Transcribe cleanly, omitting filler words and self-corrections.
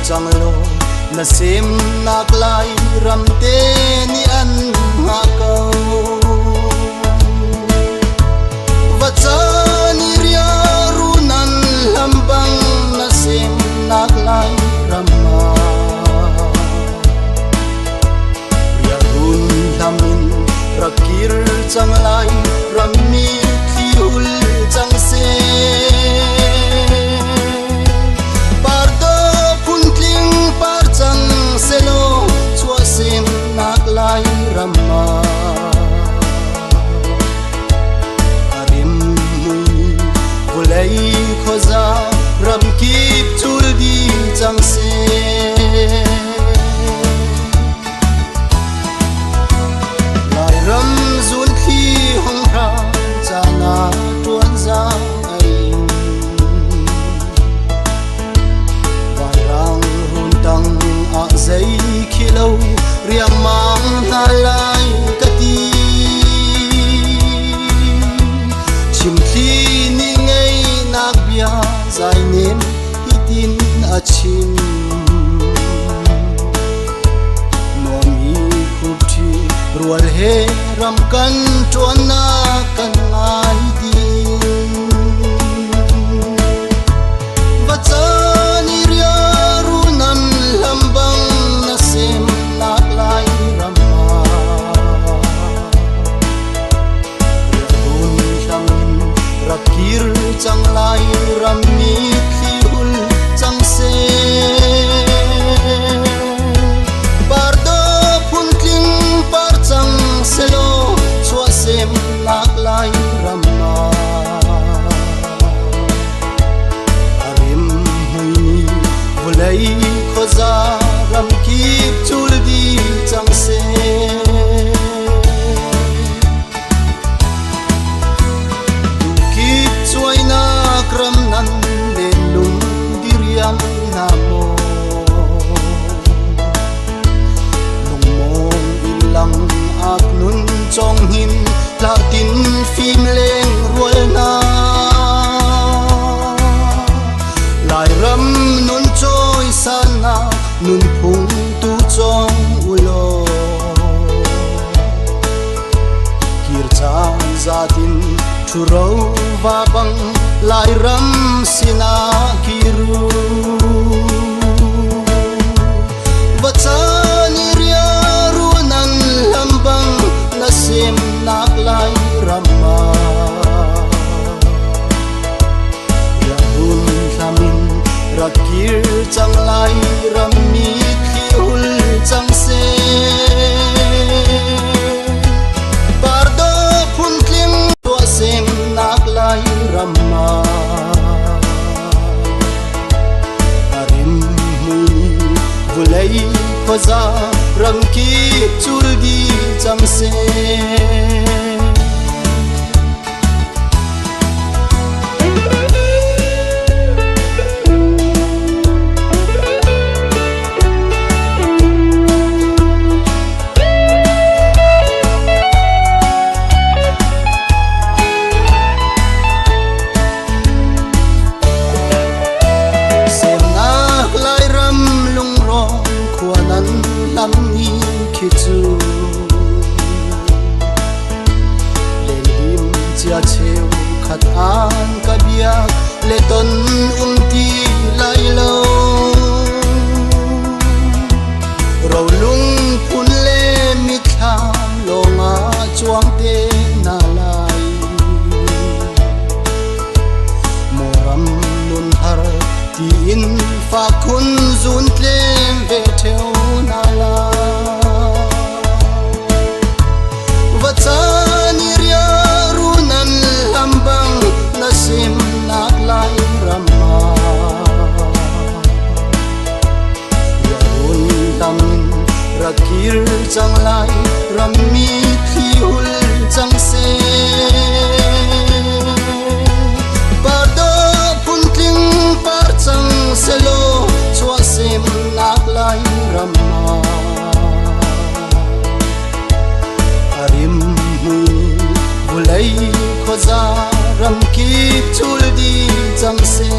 chang lo na sem nak lai ram te ni an ha kau vachani ria runan lambang na sem nak lai ramma ria run lamin rakir chang lai rammi thiul chang se pardo puntling par chang selo chua sem nak lai ramma arim mui bulai khoza ram kip chul di chang se lai ram zun khi hong ra chana tuan za ai vai rang hun tang a zai khilo riam mang na lai kati chim thi ni ngei nak bia zai nen hitin a chin nomi khup thi rual he ram kan tuan na kan ngai di vachani ria runan lambang na sem nak lai ramma run hlam rakir chang lai rammi thiul chang se bardo puntling par chang selo chua sem nak lai ramma arim hui bulai khoza ram kip chul di chang se du kip chuai na kram nan le lung diriam na mo lung mong ilang ak nun chong hin la tin phim leng rual na lai ram nun choi sana nun phung tu chong ulo kir chang zatin churau va bang lai ram sina kiru vachani ria runan lambang na sem nak lai ramma ya hun thamin rakir chang lai rammi thiul chang se bardo puntlim tua sem nak lai ramma arim mui bulai khoza ram ki chul di chang se lam ni khichu len him chia cheu khat an ka bia le ton ti lai lo ro lung phun le mi thang lo nga chuang te na lai moram nun har ti in fa khun zun tlem ve theu na la vachani ria runan lambang na sem nak lai ramma ya run lamin rakir chang lai rammi thiul chang se bardo puntling par chang selo chua sem nak lai ramma arim mui bulai khoza ram ki chul di chang se